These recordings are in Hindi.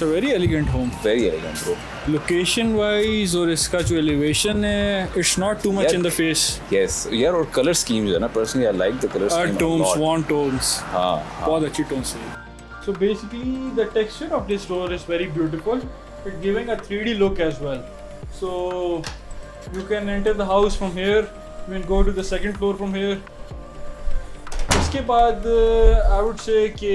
a very elegant home. Very elegant, bro. Location wise और इसका जो elevation है, it's not too much Yeah. in the face. Yes, यार और color scheme जो है ना, personally I like the color scheme Tones, a lot. warm tones. हाँ, बहुत अच्छी tones है. So basically the texture of this door is very beautiful. It's giving a 3D look as well. So you can enter the house from here. You can go to the second floor from here. उसके बाद I would say कि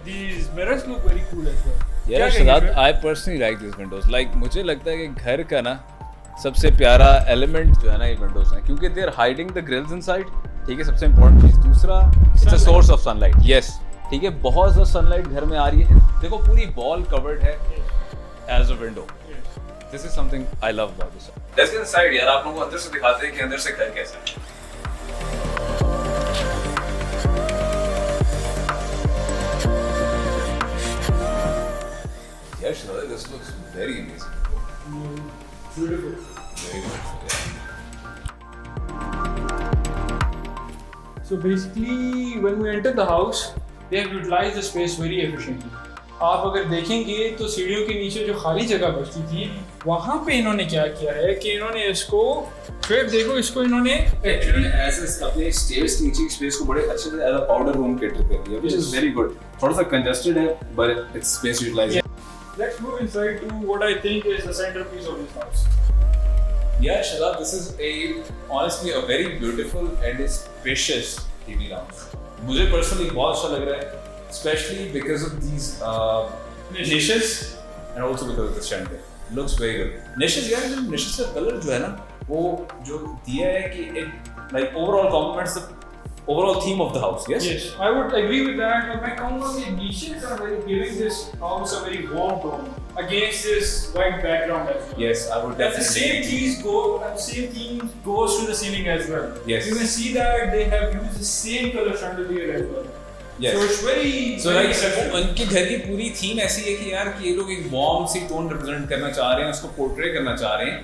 these mirrors look very cool as well. यार Shahzad, I personally like these windows. Like मुझे लगता है कि घर का ना सबसे प्यारा element जो है ना ये windows हैं, क्योंकि they are hiding the grills inside. ठीक है, सबसे important चीज़. दूसरा, it's a source of sunlight. Yes, ठीक है, बहुत ज़्यादा sunlight घर में आ रही है. देखो पूरी wall covered है as a window. This is something I love about this. Let's get inside यार, आप लोगों को अंदर से दिखाते हैं कि अंदर से घर कैसा है. Yeah, Shraddha, this looks very amazing. Beautiful. Very beautiful. So basically, when we enter the house, they have utilized the space very efficiently. आप अगर देखेंगे तो सीढ़ियों के नीचे जो खाली जगह बचती थी, वहाँ पे इन्होंने क्या किया है कि इन्होंने इसको फिर देखो इसको इन्होंने Actually, ऐसे अपने stairs के नीचे स्पेस को बड़े अच्छे से as a powder room cater कर दिया, which is very good. थोड़ा सा congested है, but it's space utilized. Let's move inside to what I think is the centerpiece of this house. Yeah, Shraddha, this is honestly a very beautiful and spacious TV lounge. मुझे personally बहुत अच्छा लग रहा है, especially because of these niches and also because of the chandelier. Looks very good. Niches यार, जो niches का color जो है ना, वो जो दिया है कि it like overall complements the overall theme of the house. Yes. Yes, I would agree with that. But मैं कहूँगा कि niches are very giving this house a very warm tone against this white background as well. Yes, I would That the definitely. same theme goes to the ceiling as well. Yes. You can see that they have used the same color chandelier as well. Yes. So it's very. So very like subtle. उनके घर की पूरी थीम ऐसी है कि यार कि ये लोग एक वार्म सी टोन रिप्रेजेंट करना चाह रहे हैं, उसको पोर्ट्रे करना चाह रहे हैं,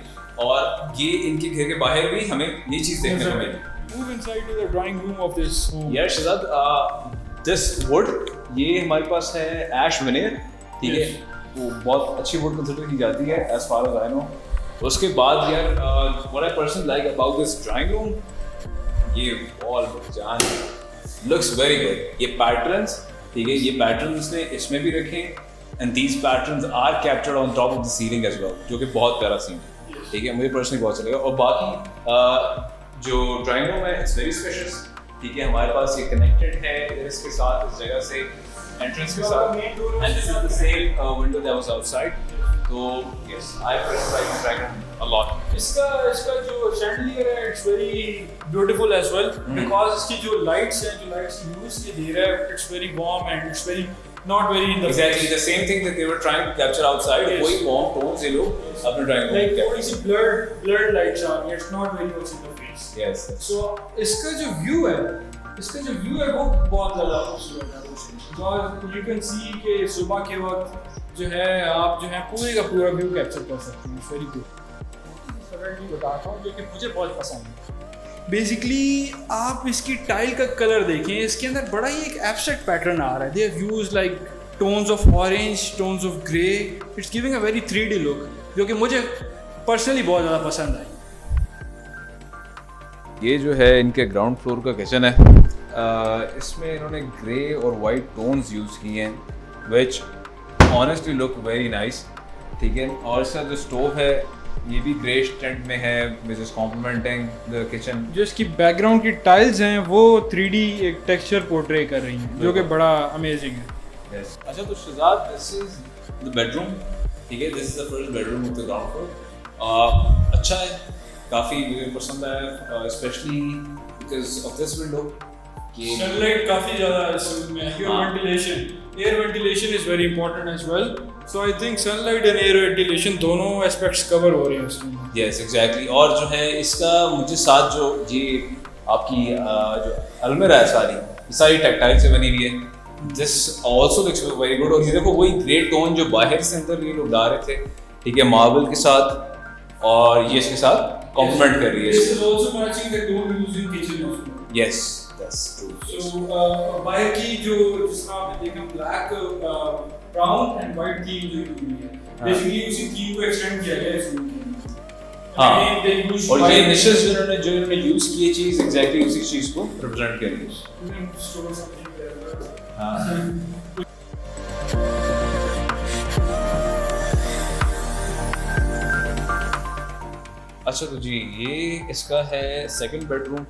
और ये इनके घर के बाहर भी हमें ये चीज़ देखने को मिली. Move inside to the drawing room of this home. यार शहजाद, this wood ये हमारे पास है ash veneer, ठीक है, वो बहुत अच्छी wood कंसिडर की जाती है as far as I know. उसके बाद यार what I personally like about this drawing room, ये wall जान looks very good. ये patterns, ठीक है, ये patterns इसने इसमें भी रखे, and these patterns are captured on top of the ceiling as well, जो कि बहुत प्यारा सीन है, ठीक है, मुझे personally बहुत अच्छा लगा. और बाकी जो ड्राइंग रूम है इट्स वेरी स्पेशियस, ठीक है, हमारे पास ये कनेक्टेड है इसके साथ, इस जगह से एंट्रेंस के साथ, and this is the same window that was outside. तो yes, I prefer like drawing room a lot. इसका जो chandelier है it's very beautiful as well because इसकी जो lights यूज की दे रहा है it's very warm and it's very not very in the Exactly face. the same thing that they were trying to capture outside. Yes. वही warm tones ये लोग अपने ड्राइंग रूम Like में थोड़ी सी blurred lights are it's not very much in the face. Yes. So इसका जो व्यू है वो बहुत ज़्यादा खूबसूरत है because you can see कि सुबह के वक्त जो है आप जो है पूरे का पूरा व्यू कैप्चर कर सकते हैं. Very good. बताता हूँ जो कि मुझे बहुत पसंद है. बेसिकली आप इसकी टाइल का कलर देखें, इसके अंदर बड़ा ही एक एब्स्ट्रैक्ट पैटर्न आ रहा है. They have used like tones of orange, tones of grey. It's giving a very 3D look जो कि मुझे पर्सनली बहुत ज़्यादा पसंद आई. ये जो है इनके ग्राउंड फ्लोर का किचन है. इसमें इन्होंने ग्रे और वाइट टोन्स यूज़ किए हैं विच ऑनेस्टली लुक वेरी नाइस, ठीक है. और इसका जो स्टोव है ये भी ग्रे टेंट में है which is complementing the kitchen. जो इसकी बैकग्राउंड की टाइल्स हैं वो 3D एक टेक्सचर पोर्ट्रे कर रही हैं जो कि बड़ा अमेजिंग है. Yes. अच्छा, तो Shahzad, this is the bedroom, ठीक है, this is the first bedroom of the ground floor. अच्छा है, काफ़ी मुझे पसंद आया, specially because of this window. Sunlight काफी ज्यादा है इस रूम में. Air ventilation is very important as well. So I think sunlight and air ventilation दोनों एस्पेक्ट्स कवर हो रहे हैं इस रूम में. Yes, exactly. और जो है इसका मुझे साथ जो ये आपकी जो अलमीरा है सारी टैक्टाइल से बनी हुई है. This also looks very good. और ये देखो वही ग्रे टोन जो बाहर से अंदर ये लोग डाल रहे थे, ठीक है, मार्बल के साथ, और ये इसके साथ कॉम्प्लीमेंट कर रही है. This is also matching the tone used in kitchen. Yes, that's true. So बाहर की जो जिसका आपने देखा black brown and white theme जो यूज हुई है, बेसिकली उसी थीम को एक्सटेंड किया गया इस रूम के लिए। हाँ, और ये निशेस जो इन्होंने यूज की ये चीज एग्जैक्टली उसी चीज को रिप्रेजेंट कर रही है। हाँ अच्छा, तो जी ये इसका है सेकंड बेडरूम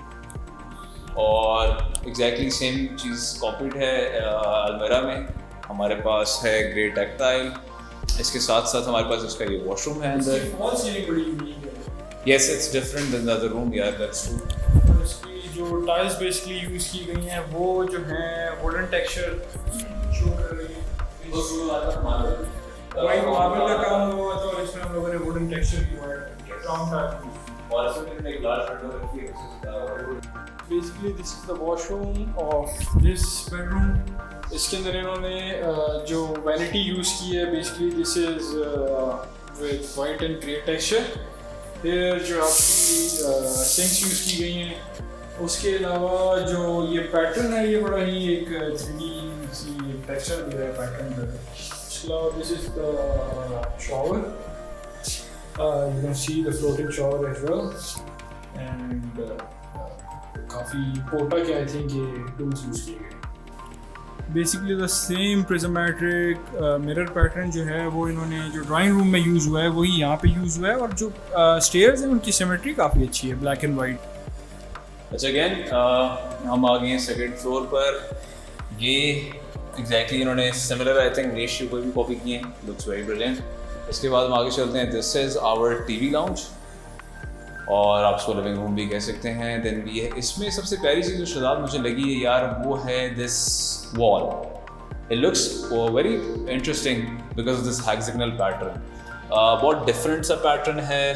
और एग्जैक्टली सेम चीज़ कॉपीड है अलमेरा में। हमारे पास है ग्रे टैक्टाइल, इसके साथ साथ हमारे पास इसका ये वॉशरूम है अंदर। वॉल सीलिंग बड़ी यूनिक है। Yes, it's different than the other room, यार दैट्स ट्रू। और इसकी जो टाइल्स बेसिकली यूज की गई हैं वो जो है वुडन टेक्सचर शो कर रही है। वही मार्बल का काम हुआ था और इसमें हम लोगों ने वुडन टेक्सचर किया है, राउंड टाइप। और इसमें एक लार्ज विंडो रखी है। Basically this is the washroom of this bedroom. इसके अंदर इन्होंने जो वैनिटी यूज़ की है, basically this is with white and grey texture. फिर जो आपकी सिंक्स यूज़ की गई हैं, उसके अलावा जो ये पैटर्न है ये बड़ा ही एक 3D सी टेक्सचर दे रहा है पैटर्न पर। इसके अलावा this is the shower, you can see the floating shower as well, and काफ़ी पोटा के आई थिंक ये टूल्स यूज़ किए गए। Basically the same prismatic mirror pattern जो है वो इन्होंने जो ड्राइंग रूम में यूज़ हुआ है वही यहाँ पे यूज़ हुआ है, और जो स्टेयर्स हैं उनकी सिमेट्री काफ़ी अच्छी है, ब्लैक एंड वाइट। अच्छा, अगेन हम आ गए हैं सेकंड फ्लोर पर। ये एग्जैक्टली इन्होंने सिमिलर आई थिंक रेशियो को भी कॉपी किए हैं, लुक्स वेरी ब्रिलियंट। इसके बाद हम आगे चलते हैं। This is our TV lounge, और आप इसको लिविंग रूम भी कह सकते हैं। देन भी है इसमें सबसे प्यारी चीज़ जो शदाब मुझे लगी है यार, वो है this wall. It looks very interesting because of this hexagonal pattern. बहुत डिफरेंट सा पैटर्न है,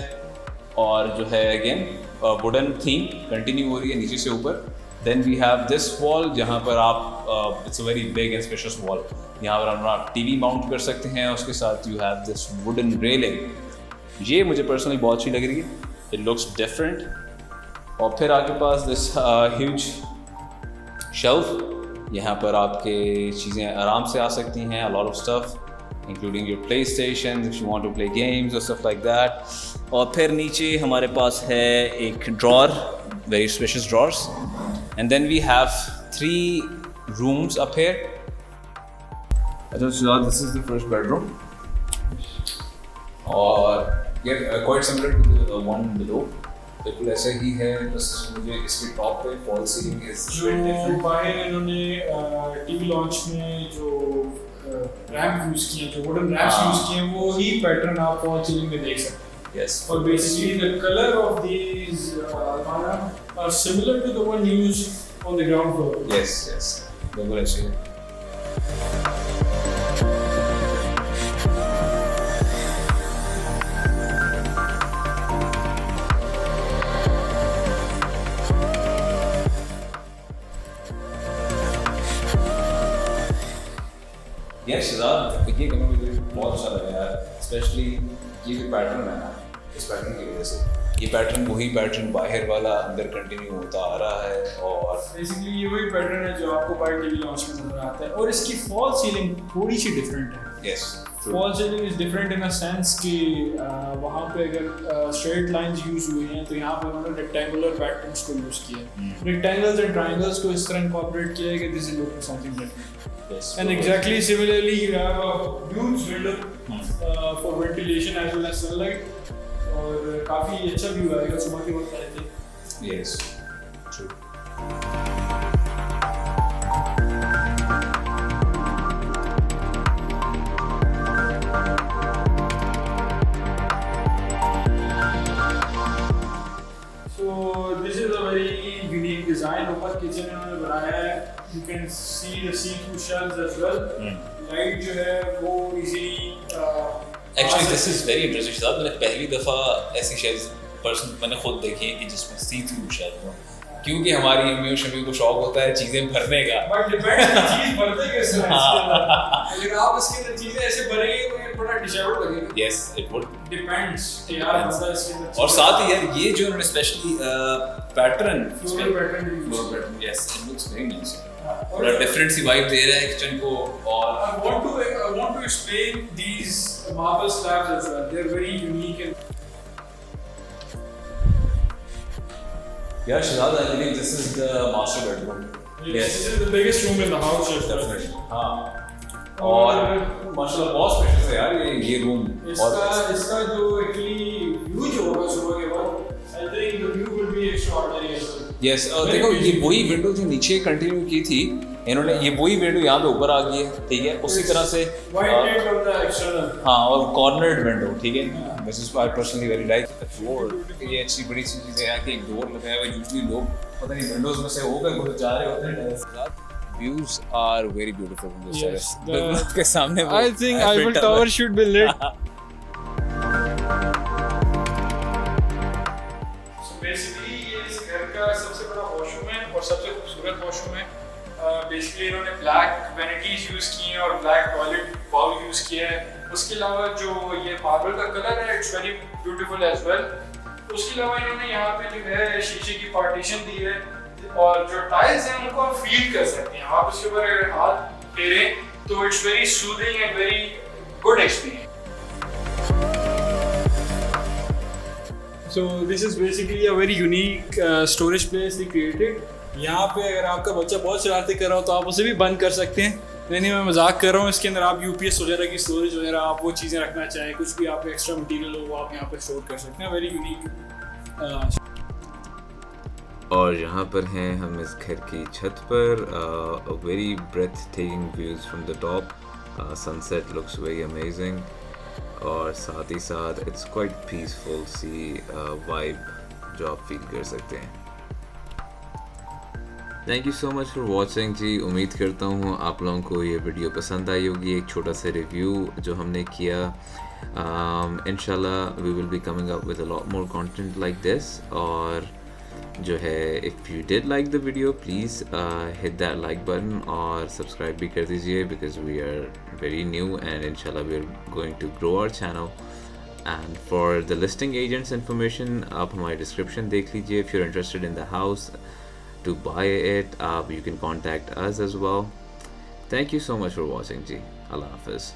और जो है अगेन वुडन थीम कंटिन्यू हो रही है नीचे से ऊपर। Then we have this wall जहाँ पर आप it's a very big and spacious wall, यहाँ पर आप टीवी माउंट कर सकते हैं। उसके साथ you have this wooden railing, ये मुझे पर्सनली बहुत अच्छी लग रही है, इट लुक्स डिफरेंट। और फिर आपके पास दिस ह्यूज शेल्फ, यहाँ पर आपके चीज़ें आराम से आ सकती हैं, a lot of stuff including your PlayStation if you want to play games और स्टफ लाइक दैट। और फिर नीचे हमारे पास है एक drawer, very spacious drawers, and then we have 3 rooms up here. अच्छा, so this is the first bedroom, और ये quite similar to the one below, बिल्कुल ऐसा ही है, बस मुझे इसके टॉप पे फॉल सीलिंग है जो बाहर इन्होंने टीवी लॉन्च में जो रैम्प यूज़ किए, जो वुडन रैम्प्स यूज़ किए, वो ही पैटर्न आप फॉल सीलिंग में देख सकते हैं। Yes. और basically the colour of these अलमारा are similar to the one used on the ground floor. Yes, yes, बिल्कुल ऐसे ही। यस शहजाद, ये करने में मुझे बहुत अच्छा लगा यार, स्पेशली ये जो पैटर्न है ना, इस पैटर्न की वजह से ये पैटर्न वही पैटर्न बाहर वाला अंदर कंटिन्यू होता आ रहा है। और बेसिकली ये वही पैटर्न है जो आपको बाहर टीवी लॉन्च में नजर आता है, और इसकी फॉल सीलिंग थोड़ी सी डिफरेंट है। Yes, fall ceiling is different in a sense कि वहाँ पे अगर स्ट्रेट लाइंस यूज हुए हैं तो यहाँ पे उन्होंने रेक्टेंगुलर पैटर्न्स को यूज किया है, रेक्टेंगल्स एंड ट्रायंगल्स को इस तरह इनकॉर्पोरेट किया है कि this is looking something different. And exactly similarly, you have a huge window for ventilation as well as sunlight, और काफी अच्छा व्यू आएगा सुबह के वक्त आए थे। Yes, true. So this is a very unique design. ऊपर किचन इन्होंने बनाया है। You can see the see-through shelves as well. Light जो है वो easily Actually, this is very interesting साहब, मैंने पहली दफ़ा ऐसी शेल्स पर्सन मैंने खुद देखी है कि जिसमें सी थ्रू शेल्फ हो, क्योंकि हमारी अम्मी और शम्मी को शौक होता है चीज़ें भरने का। But depends चीज़ भरते कैसे हैं इसके अंदर। अगर आप इसके अंदर चीज़ें ऐसे भरेंगे तो ये बड़ा डिसेबल लगेगा। Yes, it would. Depends कि यार बंदा इसके अंदर। और साथ ही यार ये जो उन्होंने specially pattern, floral pattern, yes, it looks very nice. थोड़ा डिफरेंट सी वाइब दे रहा है किचन को। और I want to explain these marble slabs as well. They're very unique and यार Shahzad, I believe this is the master bedroom. this is the biggest room in the house. Definitely. हाँ। और माशाल्लाह बहुत स्पेशल है यार ये रूम। इसका जो एक्चुअली व्यू जो होगा सुबह के बाद, I think the view will be extraordinary as well. Yes, देखो ये वही विंडो जो नीचे कंटिन्यू की थी इन्होंने, ये वही विंडो यहाँ पे ऊपर आ गई है, ठीक है। उसी तरह से White tint on the external. हाँ, और कॉर्नर्ड विंडो, ठीक है। This is I personally very like the door. ये अच्छी बड़ी चीज़ है कि एक डोर लगाया हुआ है। यूजुअली लोग पता नहीं विंडोज में से होकर कुछ जा रहे होते हैं टेरेस के साथ। Views are very beautiful from this Yes, terrace. के सामने वो I think Eiffel Eiffel Tower Tower should be lit. So basically ये इस घर का सबसे बड़ा वॉशरूम है और सबसे खूबसूरत वॉशरूम है। बेसिकली इन्होंने ब्लैक वैनिटीज यूज़ की हैं और ब्लैक टॉयलेट बाउल यूज़ किया है। उसके अलावा जो ये मार्बल का कलर है it's very beautiful as well. उसके अलावा इन्होंने यहाँ पे जो है शीशे की पार्टीशन दी है और जो टाइल्स हैं उनको आप फील कर सकते हैं। आप उसके ऊपर अगर हाथ फेरें तो it's very soothing and very good experience. So this is basically a very unique storage place they created. यहाँ पे अगर आपका बच्चा बहुत शरारती कर रहा हो तो आप उसे भी बंद कर सकते हैं। नहीं मैं मजाक कर रहा हूँ। इसके अंदर आप यूपीएस वगैरह की स्टोरेज वगैरह आप वो चीज़ें रखना चाहें, कुछ भी आप एक्स्ट्रा मटेरियल हो वो आप यहाँ पे स्टोर कर सकते हैं। Very unique. और यहाँ पर हैं हम इस घर की छत पर। Very breath taking views from the top. Sunset looks very amazing और साथ ही साथ इट्स क्वाइट पीसफुल सी वाइब जो आप फील कर सकते हैं। Thank you so much for watching जी। उम्मीद करता हूँ आप लोगों को ये वीडियो पसंद आई होगी। एक छोटा सा रिव्यू जो हमने किया। इंशाल्लाह we will be coming up with a lot more content like this. और जो है if you did like the video please hit that like button और सब्सक्राइब भी कर दीजिए because we are very new and इंशाल्लाह we are going to grow our channel. And for the listing agents information आप हमारी डिस्क्रिप्शन देख लीजिए। If you are interested in the house to buy it, you can contact us as well. Thank you so much for watching ji. Allah Hafiz.